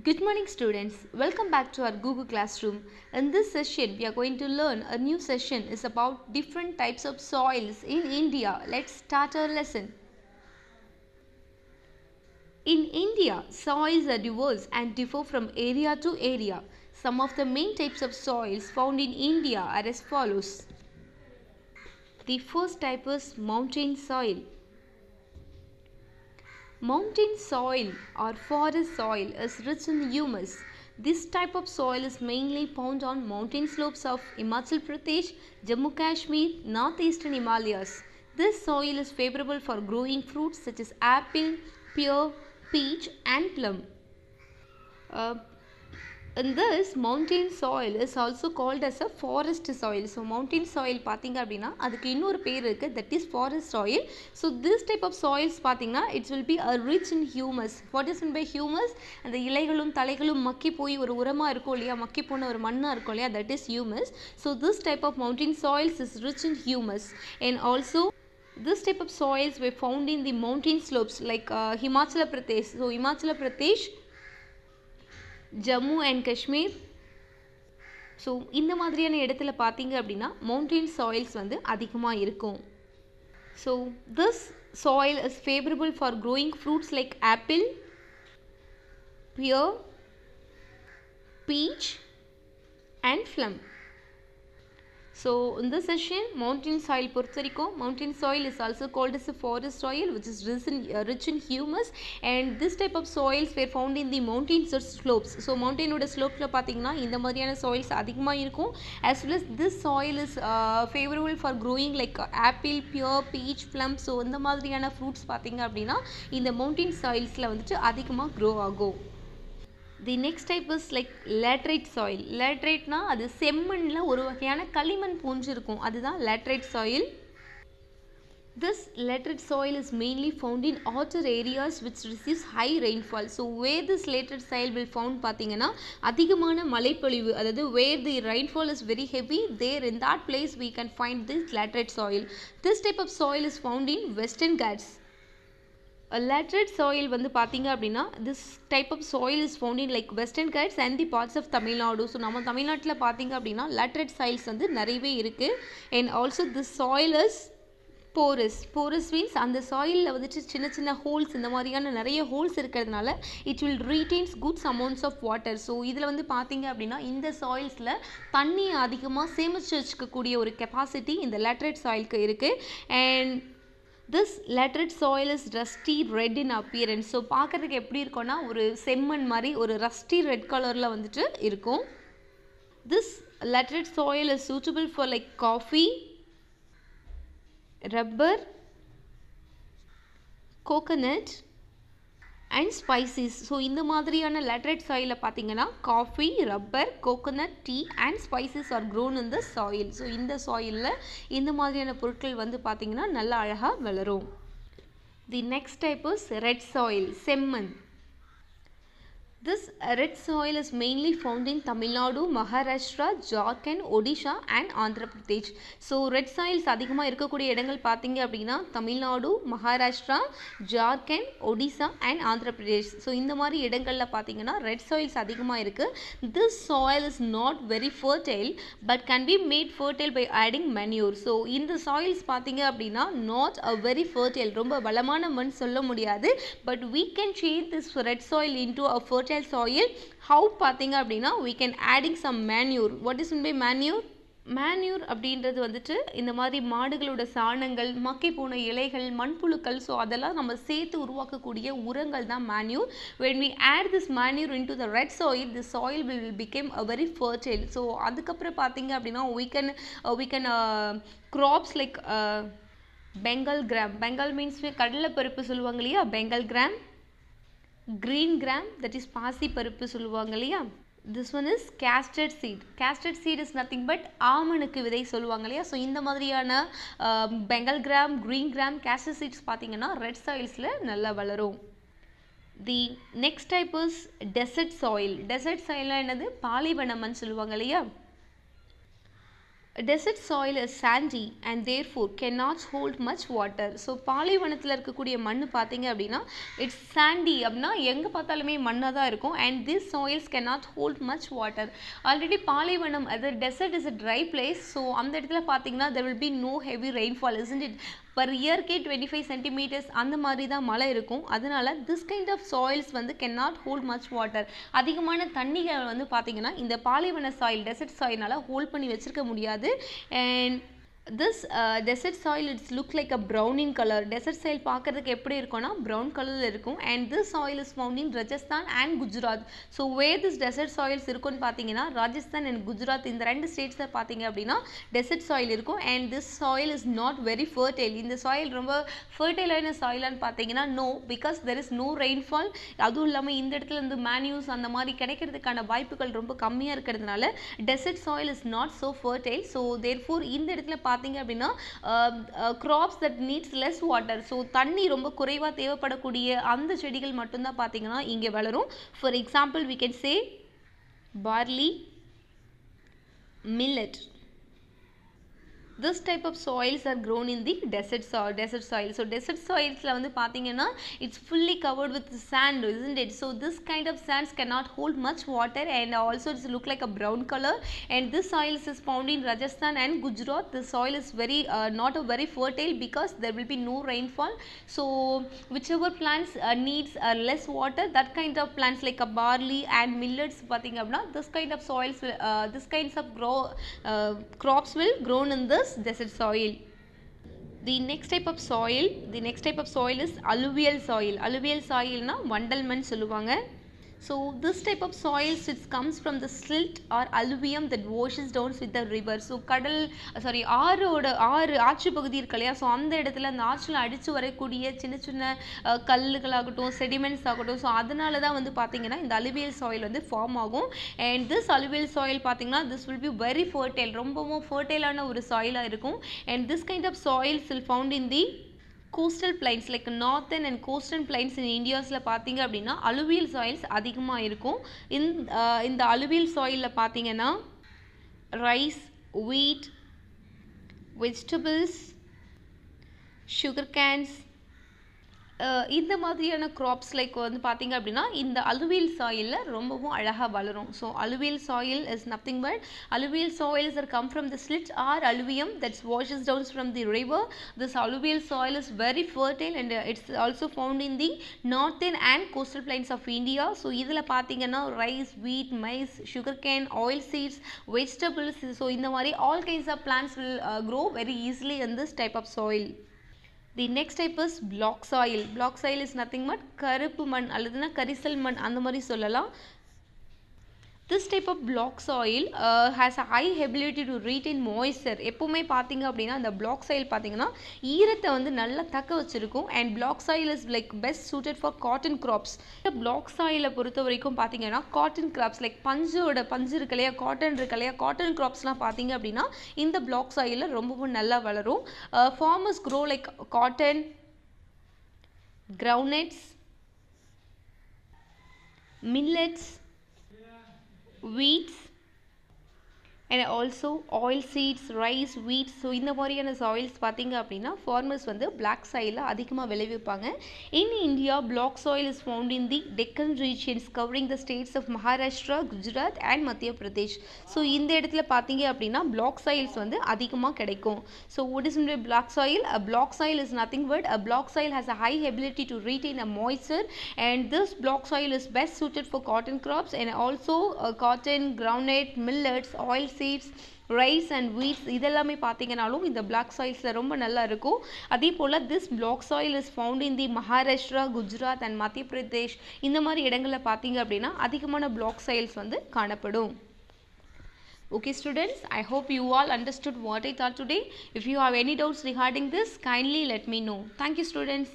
Good morning students, welcome back to our Google Classroom. In this session we are going to learn a new session is about different types of soils in India. Let's start our lesson. In India, soils are diverse and differ from area to area. Some of the main types of soils found in India are as follows. The first type is mountain soil. Mountain soil or forest soil is rich in humus. This type of soil is mainly found on mountain slopes of Himachal Pradesh, Jammu Kashmir, northeastern Himalayas. This soil is favorable for growing fruits such as apple, pear, peach and plum. In this, mountain soil is also called as a forest soil. So mountain soil பார்த்தீங்க அப்படின்னா அதுக்கு இன்னொரு பேர் இருக்கு, that is forest soil. So this type of soils பார்த்தீங்கன்னா it will be a rich in humus. What is meant by humus? அந்த இலைகளும் தலைகளும் மக்கி போய் ஒரு உரமா இருக்கும் இல்லையா, மக்கி போன ஒரு மண்ணா இருக்கும் இல்லையா, that is humus. So this type of mountain soils is rich in humus. And also this type of soils were found in the mountain slopes like Himachal Pradesh. So Himachal Pradesh, Jammu and Kashmir. So இந்த மாதிரியான இடத்துல பார்த்தீங்க அப்படின்னா mountain soils வந்து அதிகமாக இருக்கும். So this soil is favourable for growing fruits like apple, pear, peach and plum. So in this session, mountain soil பொறுத்தவரைக்கும் mountain soil is also called as a forest soil which is rich in humus, and this type of soils were found in the mountain slopes. So mountain ஓட ஸ்லோப்ல பார்த்தீங்கன்னா இந்த மாதிரியான soils அதிகமாக இருக்கும். As well as this soil is favorable for growing like apple, pear, peach, plum. So இந்த மாதிரியான fruits பார்த்தீங்க அப்படின்னா இந்த mountain soilsல வந்துட்டு அதிகமாக grow ஆகும். The next type is like laterite soil. Laterite na அது செம்மண்ல ஒரு வகையான களிமண் போன்று இருக்கும், அதுதான் laterite soil. This laterite soil is mainly found in outer areas which receives high rainfall. So where this laterite soil will found பார்த்தீங்கன்னா அதிகமான மழைப்பொழிவு, அதாவது where the rainfall is very heavy, there in that place we can find this laterite soil. This type of soil is found in Western Ghats. A laterite soil வந்து பார்த்தீங்க அப்படின்னா this type of soil is found in like Western Ghats and the parts of Tamil Nadu. So நம்ம தமிழ்நாட்டில் பார்த்தீங்க அப்படின்னா laterite soils வந்து நிறையவே இருக்குது. And also this soil is porous. Porous means அந்த சாயிலில் வந்துட்டு சின்ன சின்ன ஹோல்ஸ், இந்த மாதிரியான நிறைய ஹோல்ஸ் இருக்கிறதுனால it will retains good amounts of water. So இதில் வந்து பார்த்தீங்க அப்படின்னா இந்த சாயில்ஸில் தண்ணி அதிகமாக சேமித்து வச்சுக்கக்கூடிய ஒரு கெப்பாசிட்டி இந்த laterite soilக்கு இருக்குது. And this laterite soil is rusty red in appearance. So பார்க்குறதுக்கு எப்படி இருக்கும்னா ஒரு செம்மண் மாதிரி ஒரு ரஸ்டி ரெட் கலரில் வந்துட்டு இருக்கும். This laterite soil is suitable for like coffee, rubber, coconut and spices. So இந்த மாதிரியான laterite soil பார்த்தீங்கன்னா coffee, rubber, coconut, tea and spices are grown in the soil. So இந்த சாயிலில் இந்த மாதிரியான பொருட்கள் வந்து பார்த்தீங்கன்னா நல்லா அழகாக வளரும். The next type is red soil, செம்மண். This red soil is mainly found in Tamil Nadu, Maharashtra, Jharkhand, Odisha and Andhra Pradesh. So red soils அதிகமாக இருக்கக்கூடிய இடங்கள் பார்த்தீங்க அப்படின்னா தமிழ்நாடு, மகாராஷ்டிரா, ஜார்க்கண்ட், ஒடிசா அண்ட் ஆந்திர பிரதேஷ். ஸோ இந்த மாதிரி இடங்களில் பார்த்தீங்கன்னா ரெட் soils அதிகமாக இருக்குது. This soil is not very fertile but can be made fertile by adding manure. So இந்த soils பார்த்தீங்க அப்படின்னா not a very fertile, ரொம்ப வளமான மண் சொல்ல முடியாது, but we can change this red soil into a fertile soil. How பார்த்தீங்க அப்படின்னா we can adding some manure. What is meant by manure? Manure அப்படின்றது வந்துட்டு இந்த மாதிரி மாடுகளோட சாணங்கள், மக்கி போன இலைகள், மண்புழுக்கள், ஸோ அதெல்லாம் நம்ம சேர்த்து உருவாக்கக்கூடிய உரங்கள் தான் manure. when we add this manure into the red soil, the soil will become a very fertile. So அதுக்கப்புறம் பார்த்தீங்க அப்படின்னா we can crops like Bengal gram. Bengal means கடலை பருப்பு சொல்லுவாங்க இல்லையா, Bengal gram, green gram, that is பாசி பருப்பு சொல்லுவாங்க இல்லையா. This one is castor seed. Castor seed is nothing but ஆமணுக்கு விதை சொல்லுவாங்க இல்லையா. ஸோ இந்த மாதிரியான Bengal gram, green gram, castor seeds பார்த்தீங்கன்னா ரெட் சாயில்ஸில் நல்லா வளரும். The next type is desert soil. Desert சாயில்னா என்னது, பாலைவன மண் சொல்லுவாங்க இல்லையா. Desert soil is sandy and therefore cannot hold much water. So பாலைவனத்தில் இருக்கக்கூடிய மண் பார்த்தீங்க அப்படின்னா இட்ஸ் சாண்டி அப்படின்னா எங்கே பார்த்தாலுமே மண்ணாக தான் இருக்கும். And this soils cannot hold much water. Already பாலைவனம் அது desert is a dry place. ஸோ அந்த இடத்துல பார்த்தீங்கன்னா there will be no heavy rainfall, isn't it? per இயர்க்கே 25 centimetres அந்த மாதிரி தான் மழை இருக்கும். அதனால this kind of soils வந்து cannot hold much water. அதிகமான தண்ணிகளை வந்து பார்த்தீங்கன்னா இந்த பாலைவன சாயில் டெசர்ட் சாயில்னால ஹோல்ட் பண்ணி வச்சிருக்க முடியாது. And this desert soil it's look like a brown in color. desert soil பார்க்கிறதுக்கு எப்படி இருக்கும்னா brown colorல இருக்கும். and this soil is found in Rajasthan and Gujarat. so where this desert soils இருக்கும்னு பார்த்தீங்கன்னா Rajasthan and Gujarat இந்த ரெண்டு ஸ்டேட்ஸ்ல பார்த்தீங்க அப்படின்னா desert soil இருக்கும். and this soil is not very fertile. இந்த soil ரொம்ப fertile-ஆன soil-ஆன்னு பார்த்தீங்கன்னா no, because there is no rainfall. அதுவும் இல்லாமல் இந்த இடத்துல இருந்து manures அந்த மாதிரி கிடைக்கிறதுக்கான வாய்ப்புகள் ரொம்ப கம்மியாக இருக்கிறதுனால desert soil is not so fertile. so therefore இந்த இடத்துல பார்த்தீங்க அப்படின்னா crops that needs less water. So தண்ணி ரொம்ப குறைவாக தேவைப்படக்கூடிய அந்த செடிகள் மட்டும்தான் பார்த்தீங்கன்னா இங்கே வளரும். For example we can say barley, millet. This type of soils are grown in the desert soil. So desert soils la vandu pathina it's fully covered with sand, isn't it? so this kind of sands cannot hold much water and also it look like a brown color. and this soils is found in Rajasthan and Gujarat. the soil is very not a very fertile because there will be no rainfall. so whichever plants needs less water, that kind of plants like a barley and millets pathinga appadina this kind of soils will, this kinds of crops will grown in this desert soil. The next type of soil is alluvial soil. alluvial soil na vandal man solluvaanga. so this type of soils it comes from the silt or alluvium that washes down with the river. so கடல் ஆற்று பகுதி இருக்கு இல்லையா, so அந்த இடத்துல அந்த ஆற்றில் அடித்து வரக்கூடிய சின்ன சின்ன கல்லுகளாகட்டும் செடிமெண்ட்ஸ் ஆகட்டும், ஸோ அதனால தான் வந்து பார்த்தீங்கன்னா இந்த அலுவியல் சாயில் வந்து ஃபார்ம் ஆகும். அண்ட் திஸ் அலுவியல் சாயில் பார்த்தீங்கன்னா this will be very fertile, ரொம்பவும் ஃபர்டைலான ஒரு சாயிலாக இருக்கும். And this kind of soils will found in the coastal plains like northern and coastal plains in Indiaஸ்ல பார்த்தீங்க அப்படின்னா alluvial soils அதிகமாக இருக்கும். இந்த alluvial soilல பார்த்தீங்கன்னா rice, wheat, vegetables, sugar canes, இந்த மாதிரியான crops like வந்து பார்த்தீங்க அப்படின்னா இந்த alluvial soil ரொம்பவும் அழகாக வளரும். So alluvial soil is nothing but alluvial soils that come from the silt or alluvium that washes down from the river. this alluvial soil is very fertile and it's also found in the northern and coastal plains of India. So இதில் பார்த்தீங்கன்னா rice, wheat, maize, sugarcane, oil seeds, vegetables, so இந்த மாதிரி all kinds of plants will grow very easily in this type of soil. The next type is block soil. block soil is nothing but கருப்பு மண் அல்லதுனா கரிசல் மண் அந்த மாதிரி சொல்லலாம். This type of block soil has a high ability to retain moisture. எப்பவுமே பார்த்தீங்க அப்படின்னா அந்த block soil பார்த்தீங்கன்னா ஈரத்தை வந்து நல்லா தக்க வச்சிருக்கும். and block soil is like best suited for cotton crops. இந்த block soil பொறுத்த வரைக்கும் பார்த்தீங்கன்னா cotton crops like பஞ்சு இருக்கு இல்லையா, காட்டன் இருக்கு இல்லையா, காட்டன் கிராப்ஸ்லாம் பார்த்தீங்க அப்படின்னா இந்த block soil ரொம்பவும் நல்லா வளரும். farmers grow like cotton, groundnuts, millets, wheats and also oil seeds, rice, wheat. So இந்த மாதிரியான சாயில்ஸ் பார்த்தீங்க அப்படின்னா ஃபார்மர்ஸ் வந்து பிளாக் சாயிலில் அதிகமாக விளைவிப்பாங்க. In India black soil is found in the Deccan regions covering the states of Maharashtra, Gujarat and Madhya Pradesh. So இந்த இடத்துல பார்த்தீங்க அப்படின்னா பிளாக் சாயில்ஸ் வந்து அதிகமாக கிடைக்கும். So what is mean black soil? a block soil is nothing but a block soil has a high ability to retain a moisture and this block soil is best suited for cotton crops and also cotton, groundnut, millets, oil seeds, rice and wheats. இதெல்லாமே பார்த்தீங்கனாலும் இந்த black soilsல ரொம்ப நல்லா இருக்கும். அதே போல் this block soil is found in the Maharashtra, Gujarat and மத்திய பிரதேஷ் இந்த மாதிரி இடங்களில் பார்த்தீங்க அப்படின்னா அதிகமான block soils வந்து காணப்படும். Okay students, I hope you all understood what I taught today. If you have any doubts regarding this, kindly let me know. Thank you students.